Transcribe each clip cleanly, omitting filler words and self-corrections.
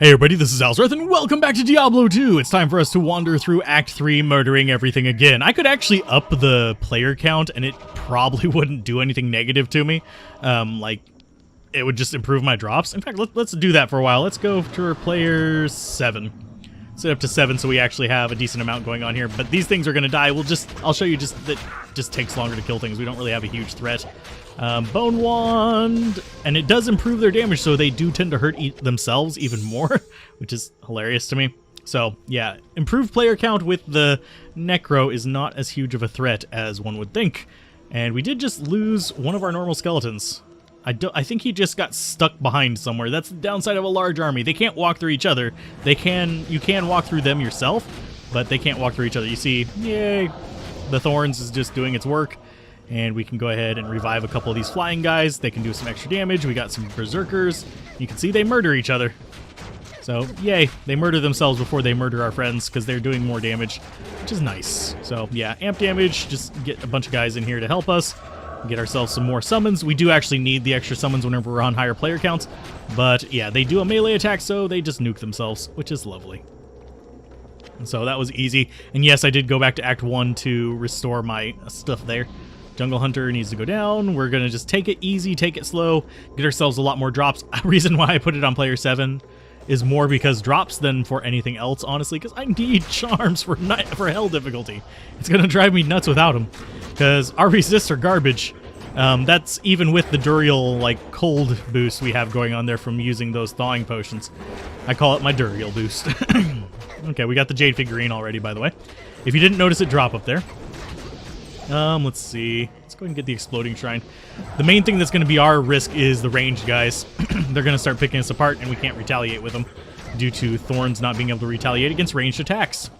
Hey everybody, this is Alzorath, and welcome back to Diablo 2! It's time for us to wander through Act 3, murdering everything again. I could actually up the player count, and it probably wouldn't do anything negative to me. It would just improve my drops. In fact, let's do that for a while. Let's go to player 7. Set up to 7 so we actually have a decent amount going on here. But these things are going to die. I'll show you that it just takes longer to kill things. We don't really have a huge threat. Bone Wand, and it does improve their damage, so they do tend to hurt themselves even more, which is hilarious to me. So, yeah, improved player count with the Necro is not as huge of a threat as one would think. And we did just lose one of our normal skeletons. I think he just got stuck behind somewhere. That's the downside of a large army. They can't walk through each other. You can walk through them yourself, but they can't walk through each other. You see, yay, the Thorns is just doing its work. And we can go ahead and revive a couple of these flying guys. They can do some extra damage. We got some berserkers. You can see they murder each other. So, yay. They murder themselves before they murder our friends because they're doing more damage, which is nice. So, yeah, amp damage. Just get a bunch of guys in here to help us. Get ourselves some more summons. We do actually need the extra summons whenever we're on higher player counts. But, yeah, they do a melee attack, so they just nuke themselves, which is lovely. And so that was easy. And yes, I did go back to Act 1 to restore my stuff there. Jungle Hunter needs to go down. We're going to just take it easy, take it slow, get ourselves a lot more drops. A reason why I put it on player 7 is more because drops than for anything else, honestly, because I need charms for hell difficulty. It's going to drive me nuts without them, because our resists are garbage. That's even with the Duriel, cold boost we have going on there from using those thawing potions. I call it my Duriel boost. Okay, we got the Jade figurine already, by the way. If you didn't notice it drop up there. Let's see. Let's go ahead and get the Exploding Shrine. The main thing that's going to be our risk is the ranged guys. They're going to start picking us apart, and we can't retaliate with them due to Thorns not being able to retaliate against ranged attacks.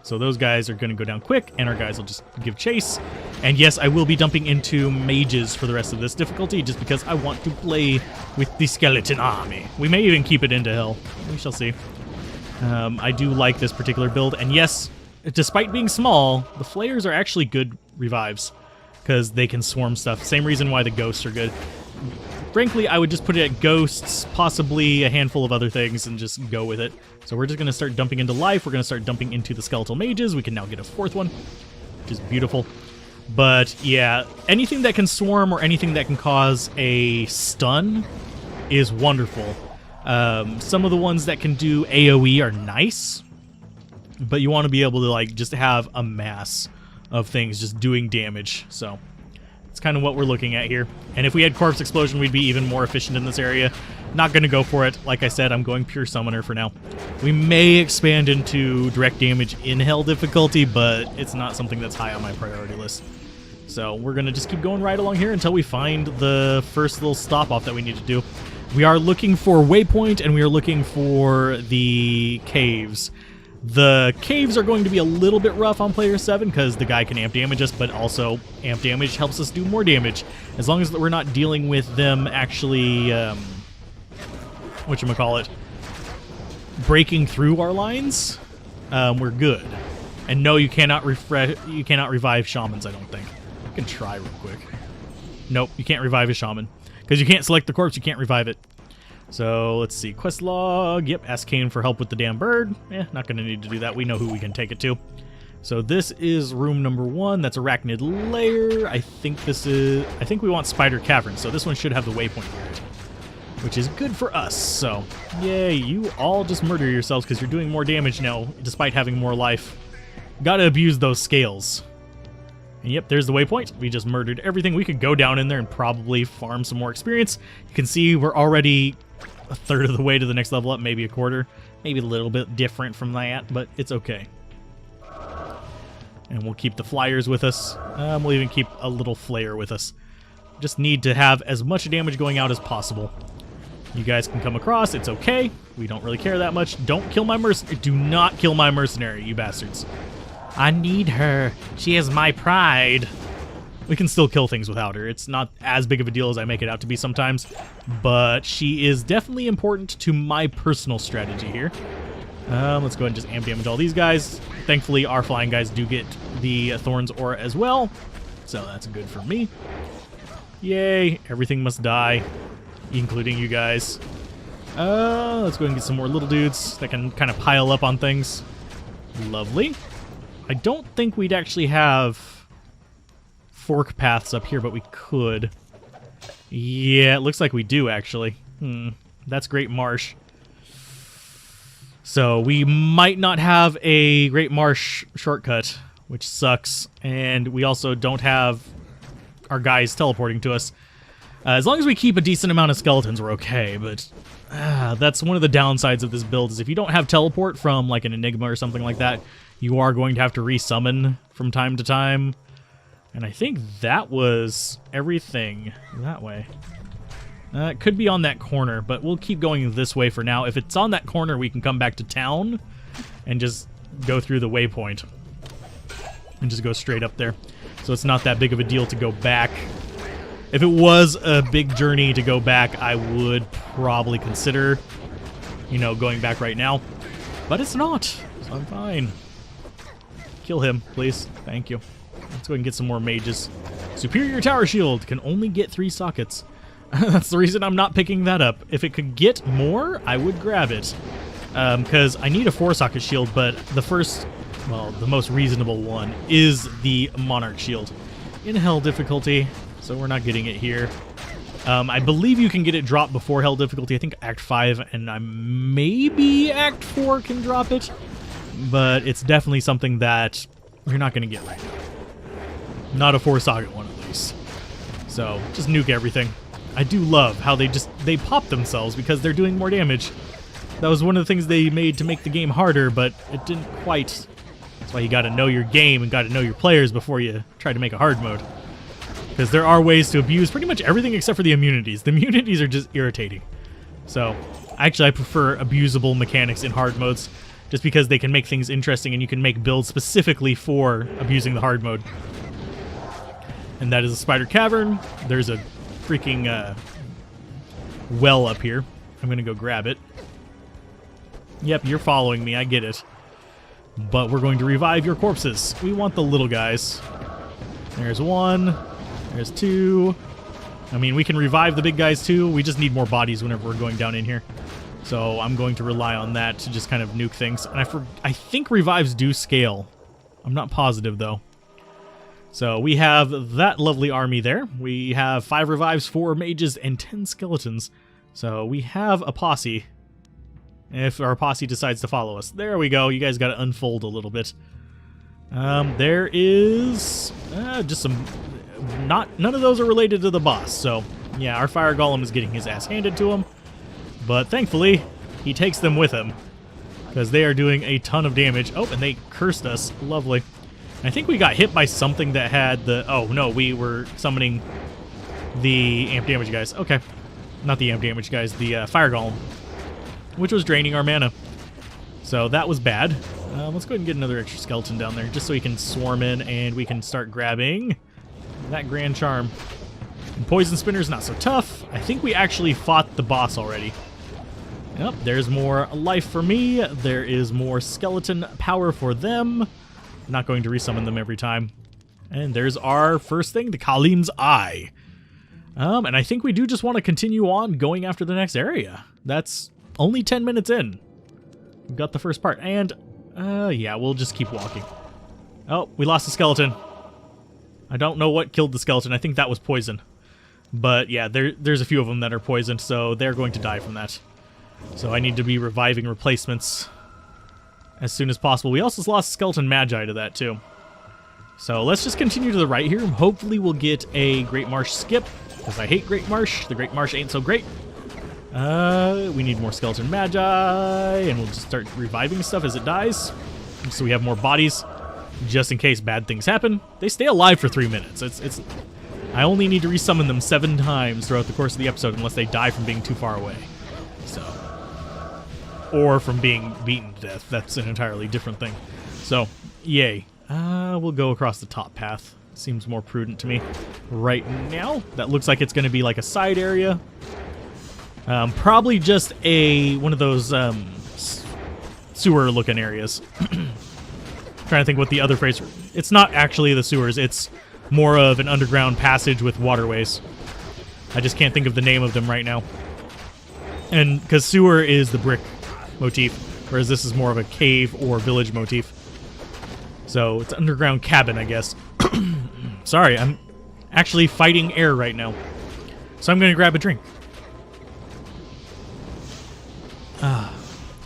So those guys are going to go down quick, and our guys will just give chase. And yes, I will be dumping into mages for the rest of this difficulty, just because I want to play with the skeleton army. We may even keep it into hell. We shall see. I do like this particular build, and yes, despite being small, the flayers are actually good revives because they can swarm stuff. Same reason why the ghosts are good. Frankly, I would just put it at ghosts, possibly a handful of other things, and just go with it. So we're just going to start dumping into life. We're going to start dumping into the skeletal mages. We can now get a 4th one, which is beautiful. But yeah, anything that can swarm or anything that can cause a stun is wonderful. Some of the ones that can do AoE are nice, but you want to be able to just have a mass of things just doing damage. So it's kind of what we're looking at here. And if we had Corpse Explosion, we'd be even more efficient in this area. Not going to go for it. Like I said, I'm going Pure Summoner for now. We may expand into direct damage in hell difficulty, but it's not something that's high on my priority list. So we're going to just keep going right along here until we find the first little stop off that we need to do. We are looking for Waypoint, and we are looking for the caves. The caves are going to be a little bit rough on player 7 because the guy can amp damage us, but also amp damage helps us do more damage. As long as we're not dealing with them actually, breaking through our lines, we're good. And no, you cannot revive shamans, I don't think. I can try real quick. Nope, you can't revive a shaman. Because you can't select the corpse, you can't revive it. So, let's see. Quest log. Yep, ask Cain for help with the damn bird. Not going to need to do that. We know who we can take it to. So, this is room number 1. That's Arachnid Lair. I think we want Spider Cavern. So, this one should have the waypoint here, which is good for us. So, yay, you all just murder yourselves because you're doing more damage now, despite having more life. Gotta abuse those scales. And yep, there's the waypoint. We just murdered everything. We could go down in there and probably farm some more experience. You can see we're already a third of the way to the next level up, maybe a quarter. Maybe a little bit different from that, but it's okay. And we'll keep the flyers with us. We'll even keep a little flare with us. Just need to have as much damage going out as possible. You guys can come across. It's okay. We don't really care that much. Don't kill my mercenary. Do not kill my mercenary, you bastards. I need her. She is my pride. We can still kill things without her. It's not as big of a deal as I make it out to be sometimes, but she is definitely important to my personal strategy here. Let's go ahead and just amp damage all these guys. Thankfully, our flying guys do get the Thorns Aura as well, so that's good for me. Yay, everything must die, including you guys. Let's go ahead and get some more little dudes that can kind of pile up on things. Lovely. I don't think we'd actually have fork paths up here, but we could. Yeah, it looks like we do, actually. That's Great Marsh. So we might not have a Great Marsh shortcut, which sucks. And we also don't have our guys teleporting to us. As long as we keep a decent amount of skeletons, we're okay. But that's one of the downsides of this build, is if you don't have teleport from like an Enigma or something like that, you are going to have to resummon from time to time. And I think that was everything that way. It could be on that corner, but we'll keep going this way for now. If it's on that corner, we can come back to town and just go through the waypoint. And just go straight up there. So it's not that big of a deal to go back. If it was a big journey to go back, I would probably consider, you know, going back right now. But it's not, so I'm fine. Kill him, please. Thank you. Let's go ahead and get some more mages. Superior Tower Shield can only get 3 sockets. That's the reason I'm not picking that up. If it could get more, I would grab it. Because I need a 4-socket shield, but the first, well, the most reasonable one is the Monarch Shield. In Hell difficulty, so we're not getting it here. I believe you can get it dropped before Hell difficulty. I think Act 5 and maybe Act 4 can drop it. But it's definitely something that you're not going to get right now. Not a 4-socket one, at least. So, just nuke everything. I do love how they pop themselves because they're doing more damage. That was one of the things they made to make the game harder, but it didn't quite. That's why you got to know your game and got to know your players before you try to make a hard mode. Because there are ways to abuse pretty much everything except for the immunities. The immunities are just irritating. So, actually, I prefer abusable mechanics in hard modes, just because they can make things interesting and you can make builds specifically for abusing the hard mode. And that is a spider cavern. There's a freaking well up here. I'm going to go grab it. Yep, you're following me. I get it. But we're going to revive your corpses. We want the little guys. There's 1. There's 2. I mean, we can revive the big guys too. We just need more bodies whenever we're going down in here. So I'm going to rely on that to just kind of nuke things. And I think revives do scale. I'm not positive, though. So we have that lovely army there. We have 5 revives, 4 mages, and 10 skeletons. So we have a posse. If our posse decides to follow us. There we go. You guys got to unfold a little bit. There is just some... None of those are related to the boss. So, yeah, our fire golem is getting his ass handed to him. But thankfully, he takes them with him. Because they are doing a ton of damage. Oh, and they cursed us. Lovely. I think we got hit by something that had the... Oh, no, we were summoning the amp damage guys. Okay. Not the amp damage guys, the fire golem, which was draining our mana. So that was bad. Let's go ahead and get another extra skeleton down there, just so we can swarm in and we can start grabbing that Grand Charm. And Poison Spinner's not so tough. I think we actually fought the boss already. Yep, there's more life for me. There is more skeleton power for them. Not going to resummon them every time. And there's our first thing, the Kalim's Eye. And I think we do just want to continue on going after the next area. That's only 10 minutes in. We've got the first part. And, yeah, we'll just keep walking. Oh, we lost the skeleton. I don't know what killed the skeleton. I think that was poison. But, yeah, there's a few of them that are poisoned, so they're going to die from that. So I need to be reviving replacements as soon as possible. We also lost Skeleton Magi to that, too. So let's just continue to the right here. Hopefully we'll get a Great Marsh skip, because I hate Great Marsh. The Great Marsh ain't so great. We need more Skeleton Magi, and we'll just start reviving stuff as it dies, so we have more bodies, just in case bad things happen. They stay alive for 3 minutes. I only need to resummon them 7 times throughout the course of the episode, unless they die from being too far away. So... or from being beaten to death. That's an entirely different thing. So, yay. We'll go across the top path. Seems more prudent to me right now. That looks like it's going to be like a side area. Probably just one of those sewer-looking areas. Trying to think what the other phrase... It's not actually the sewers. It's more of an underground passage with waterways. I just can't think of the name of them right now. And because sewer is the brick motif, whereas this is more of a cave or village motif. So it's underground cabin, I guess. Sorry, I'm actually fighting air right now. So I'm going to grab a drink.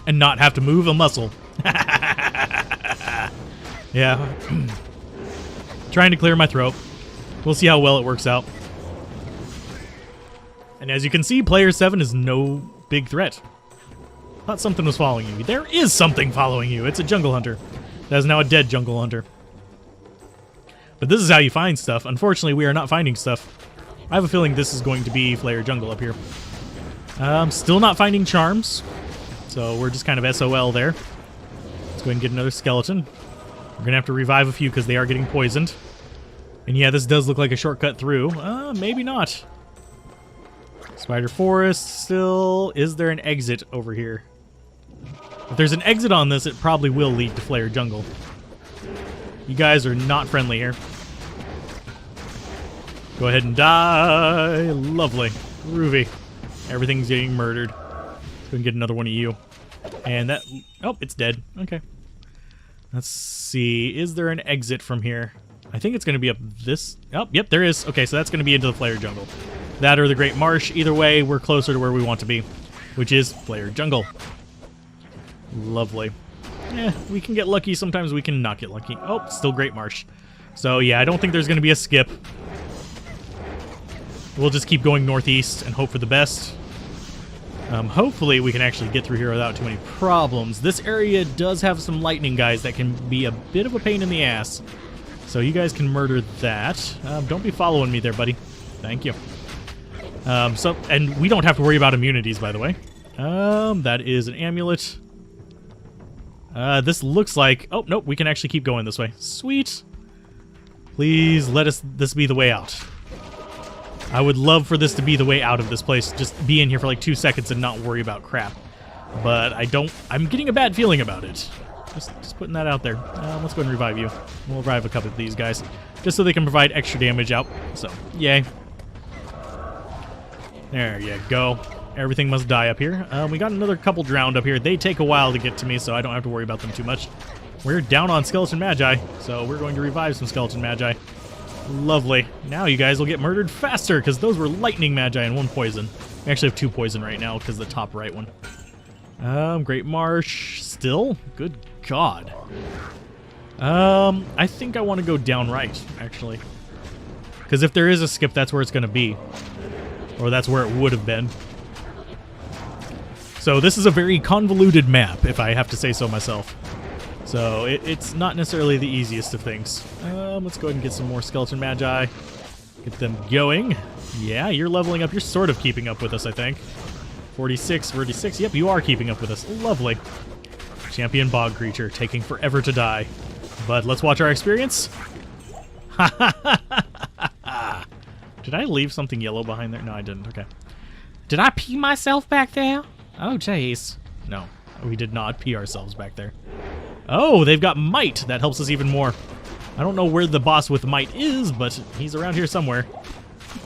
And not have to move a muscle. Yeah. Trying to clear my throat. We'll see how well it works out. And as you can see, player 7 is no big threat. Thought something was following you. There is something following you. It's a jungle hunter. That is now a dead jungle hunter. But this is how you find stuff. Unfortunately, we are not finding stuff. I have a feeling this is going to be Flayer Jungle up here. Still not finding charms. So we're just kind of SOL there. Let's go ahead and get another skeleton. We're going to have to revive a few because they are getting poisoned. And yeah, this does look like a shortcut through. Maybe not. Spider Forest still. Is there an exit over here? If there's an exit on this, it probably will lead to Flayer Jungle. You guys are not friendly here. Go ahead and die. Lovely. Groovy. Everything's getting murdered. Let's go and get another one of you. And that... Oh, it's dead. Okay. Let's see. Is there an exit from here? I think it's going to be up this... Oh, yep, there is. Okay, so that's going to be into the Flayer Jungle. That or the Great Marsh. Either way, we're closer to where we want to be, which is Flayer Jungle. Lovely. We can get lucky. Sometimes we can not get lucky. Oh, still Great Marsh. So, yeah, I don't think there's going to be a skip. We'll just keep going northeast and hope for the best. Hopefully we can actually get through here without too many problems. This area does have some lightning guys that can be a bit of a pain in the ass. So you guys can murder that. Don't be following me there, buddy. Thank you. And we don't have to worry about immunities, by the way. That is an amulet. This looks like... Oh, nope, we can actually keep going this way. Sweet. Please let this be the way out. I would love for this to be the way out of this place. Just be in here for like 2 seconds and not worry about crap. But I don't... I'm getting a bad feeling about it. Just putting that out there. Let's go ahead and revive you. We'll revive a couple of these guys. Just so they can provide extra damage out. So, yay. There you go. Everything must die up here. We got another couple drowned up here. They take a while to get to me, so I don't have to worry about them too much. We're down on Skeleton Magi, so we're going to revive some Skeleton Magi. Lovely. Now you guys will get murdered faster, because those were lightning Magi and 1 poison. We actually have 2 poison right now, because the top right one. Great Marsh still? Good God. I think I want to go down right, actually. Because if there is a skip, that's where it's going to be. Or that's where it would have been. So this is a very convoluted map, if I have to say so myself. So it's not necessarily the easiest of things. Let's go ahead and get some more Skeleton Magi. Get them going. Yeah, you're leveling up. You're sort of keeping up with us, I think. 46, 36. Yep, you are keeping up with us. Lovely. Champion Bog Creature, taking forever to die. But let's watch our experience. Did I leave something yellow behind there? No, I didn't. Okay. Did I pee myself back there? Oh, jeez. No, we did not pee ourselves back there. Oh, they've got might. That helps us even more. I don't know where the boss with might is, but he's around here somewhere.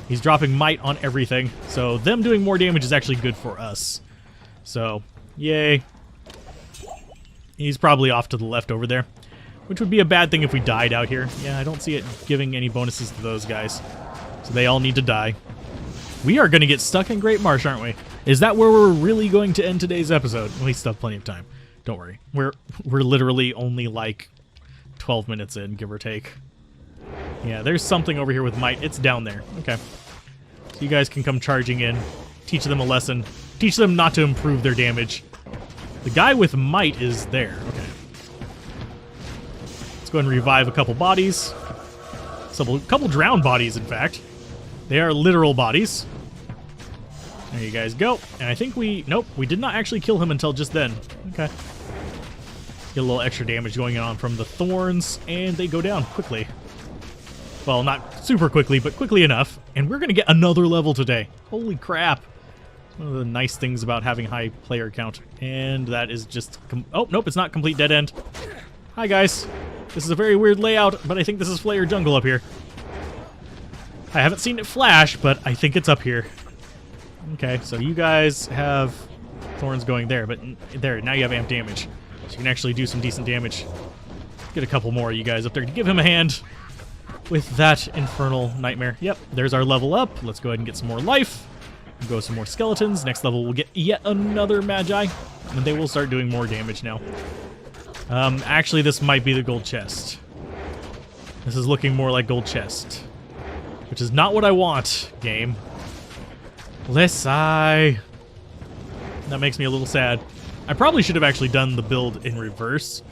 He's dropping might on everything. So them doing more damage is actually good for us. So, yay. He's probably off to the left over there, which would be a bad thing if we died out here. Yeah, I don't see it giving any bonuses to those guys. So they all need to die. We are going to get stuck in Great Marsh, aren't we? Is that where we're really going to end today's episode? We still have plenty of time. Don't worry. We're literally only like 12 minutes in, give or take. Yeah, there's something over here with might. It's down there. Okay. So you guys can come charging in. Teach them a lesson. Teach them not to improve their damage. The guy with might is there. Okay. Let's go ahead and revive a couple bodies. A couple drowned bodies, in fact. They are literal bodies. There you guys go. And I think nope, we did not actually kill him until just then. Okay. Get a little extra damage going on from the thorns, and they go down quickly. Well, not super quickly, but quickly enough. And we're going to get another level today. Holy crap. One of the nice things about having high player count. And that is just... oh, nope, it's not complete dead end. Hi, guys. This is a very weird layout, but I think this is Flayer Jungle up here. I haven't seen it flash, but I think it's up here. Okay, so you guys have thorns going there, but there, now you have amp damage. So you can actually do some decent damage. Get a couple more of you guys up there to give him a hand with that infernal nightmare. Yep, there's our level up. Let's go ahead and get some more life. Go some more skeletons. Next level, we'll get yet another magi, and they will start doing more damage now. Actually, this might be the gold chest. This is looking more like gold chest, which is not what I want, game. That makes me a little sad. I probably should have actually done the build in reverse,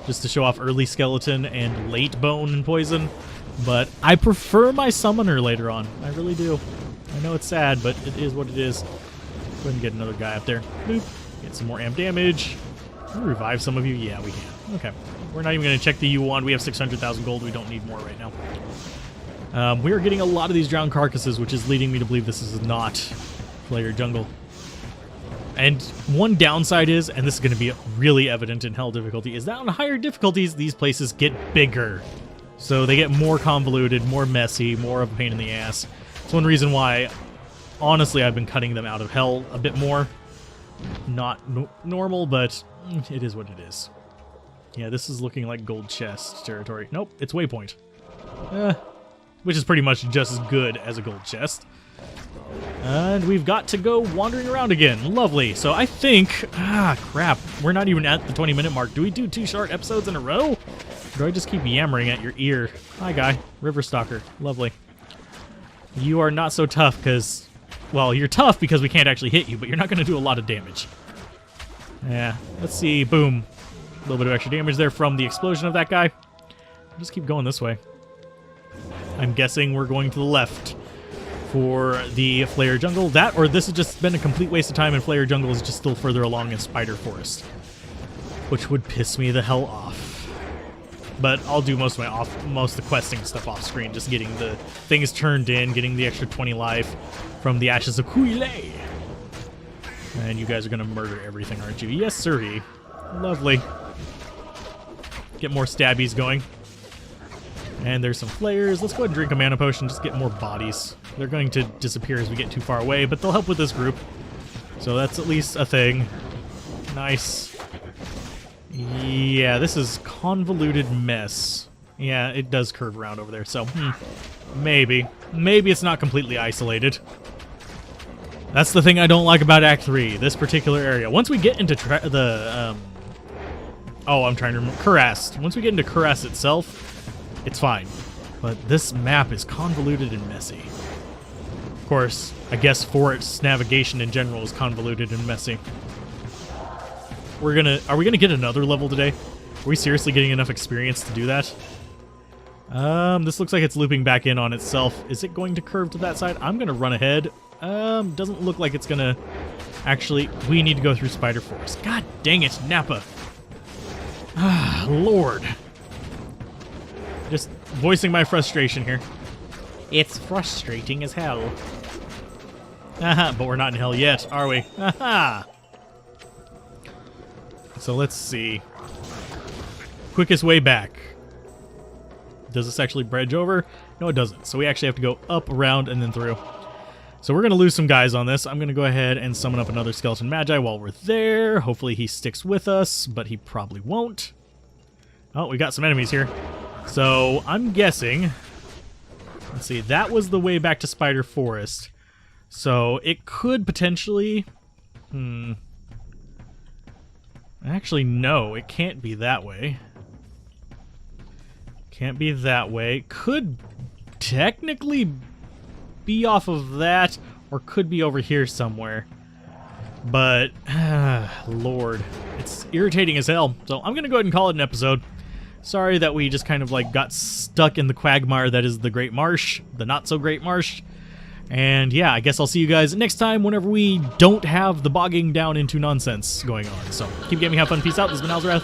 just to show off early skeleton and late bone and poison, but I prefer my summoner later on. I really do. I know it's sad, but it is what it is. Go ahead and get another guy up there. Boop. Get some more amp damage. Can we revive some of you? Yeah, we can. Okay. We're not even going to check the U wand. We have 600,000 gold. We don't need more right now. We are getting a lot of these drowned carcasses, which is leading me to believe this is not player jungle. And one downside is, and this is going to be really evident in hell difficulty, is that on higher difficulties, these places get bigger. So they get more convoluted, more messy, more of a pain in the ass. It's one reason why, honestly, I've been cutting them out of hell a bit more. Not normal, but it is what it is. Yeah, this is looking like gold chest territory. Nope, it's waypoint. Which is pretty much just as good as a gold chest. And we've got to go wandering around again. Lovely. So I think... crap. We're not even at the 20-minute mark. Do we do 2 short episodes in a row? Or do I just keep yammering at your ear? Hi, guy. River Stalker. Lovely. You are not so tough because... Well, you're tough because we can't actually hit you, but you're not going to do a lot of damage. Yeah. Let's see. Boom. A little bit of extra damage there from the explosion of that guy. Just keep going this way. I'm guessing we're going to the left for the Flayer Jungle. That, or this has just been a complete waste of time and Flayer Jungle is just still further along in Spider Forest, which would piss me the hell off. But I'll do most of the questing stuff off screen, just getting the things turned in, getting the extra 20 life from the Ashes of Kuile. And you guys are going to murder everything, aren't you? Yes, sirree. Lovely. Get more stabbies going. And there's some flares. Let's go ahead and drink a mana potion, just get more bodies. They're going to disappear as we get too far away, but they'll help with this group. So that's at least a thing. Nice. Yeah, this is convoluted mess. Yeah, it does curve around over there, so maybe. Maybe it's not completely isolated. That's the thing I don't like about Act 3, this particular area. Once we get into I'm trying to remember. Kurast. Once we get into Kurast itself, it's fine. But this map is convoluted and messy. Of course, I guess Forest's navigation in general is convoluted and messy. Are we gonna get another level today? Are we seriously getting enough experience to do that? This looks like it's looping back in on itself. Is it going to curve to that side? I'm gonna run ahead. Doesn't look like it's gonna... Actually, we need to go through Spider Forest. God dang it, Nappa. Ah, Lord. Just voicing my frustration here. It's frustrating as hell. But we're not in hell yet, are we? Aha! So let's see. Quickest way back. Does this actually bridge over? No, it doesn't. So we actually have to go up, around, and then through. So we're going to lose some guys on this. I'm going to go ahead and summon up another Skeleton Magi while we're there. Hopefully he sticks with us, but he probably won't. Oh, we got some enemies here. So I'm guessing... Let's see, that was the way back to Spider Forest. So it could potentially... Actually, no, it can't be that way. Can't be that way. Could technically be off of that, or could be over here somewhere. But, Lord, it's irritating as hell. So I'm going to go ahead and call it an episode. Sorry that we just kind of like got stuck in the quagmire that is the Great Marsh, the not-so-great Marsh. And yeah, I guess I'll see you guys next time whenever we don't have the bogging down into nonsense going on. So keep gaming, have fun, peace out. This has been Alzorath.